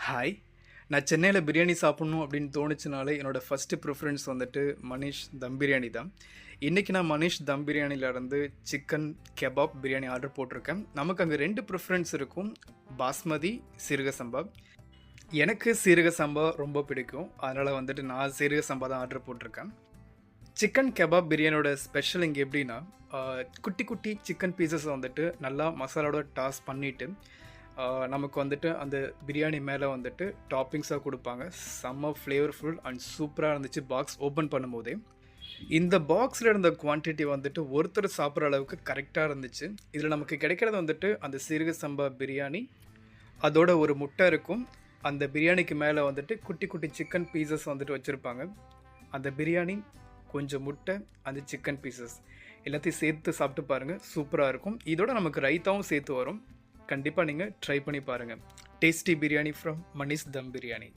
Hi. நான் சென்னையில பிரியாணி சாப்பிட்ணும் அப்படின்னு தோணுச்சுனாலே, என்னோட ஃபர்ஸ்ட்டு ப்ரிஃபரன்ஸ் வந்துட்டு மனிஷ் தம் பிரியாணி தான். இன்னைக்கு நான் மனிஷ் தம் பிரியாணிலருந்து சிக்கன் கெபாப் பிரியாணி ஆர்டர் போட்டிருக்கேன். நமக்கு அங்கே 2 ப்ரிஃபரன்ஸ் இருக்கும். பாஸ்மதி, சீரக சம்பா. எனக்கு சீரக சம்பா ரொம்ப பிடிக்கும். அதனால வந்துட்டு நான் சீரக சம்பா தான் ஆர்டர் போட்டிருக்கேன். சிக்கன் கெபாப் பிரியாணியோட ஸ்பெஷல் இங்கே எப்படின்னா, குட்டி குட்டி சிக்கன் பீசஸ் வந்துட்டு நல்லா மசாலாவோட டாஸ் பண்ணிவிட்டு நமக்கு வந்துட்டு அந்த பிரியாணி மேலே வந்துட்டு டாப்பிங்ஸாக கொடுப்பாங்க. செம்ம ஃப்ளேவர்ஃபுல் அண்ட் சூப்பராக இருந்துச்சு பாக்ஸ் ஓப்பன் பண்ணும்போதே. இந்த பாக்ஸில் இருந்த குவான்டிட்டி வந்துட்டு ஒருத்தர் சாப்பிட்ற அளவுக்கு கரெக்டாக இருந்துச்சு. இதில் நமக்கு கிடைக்கிறது வந்துட்டு அந்த சீரக சம்பா பிரியாணி, அதோட ஒரு முட்டை இருக்கும். அந்த பிரியாணிக்கு மேலே வந்துட்டு குட்டி குட்டி சிக்கன் பீசஸ் வந்துட்டு வச்சுருப்பாங்க. அந்த பிரியாணி, கொஞ்சம் முட்டை, அந்த சிக்கன் பீசஸ் எல்லாத்தையும் சேர்த்து சாப்பிட்டு பாருங்கள், சூப்பராக இருக்கும். இதோட நமக்கு ரைத்தாவும் சேர்த்து வரும். கண்டிப்பாக நீங்கள் ட்ரை பண்ணி பாருங்கள். Tasty biryani from Manish them biryani.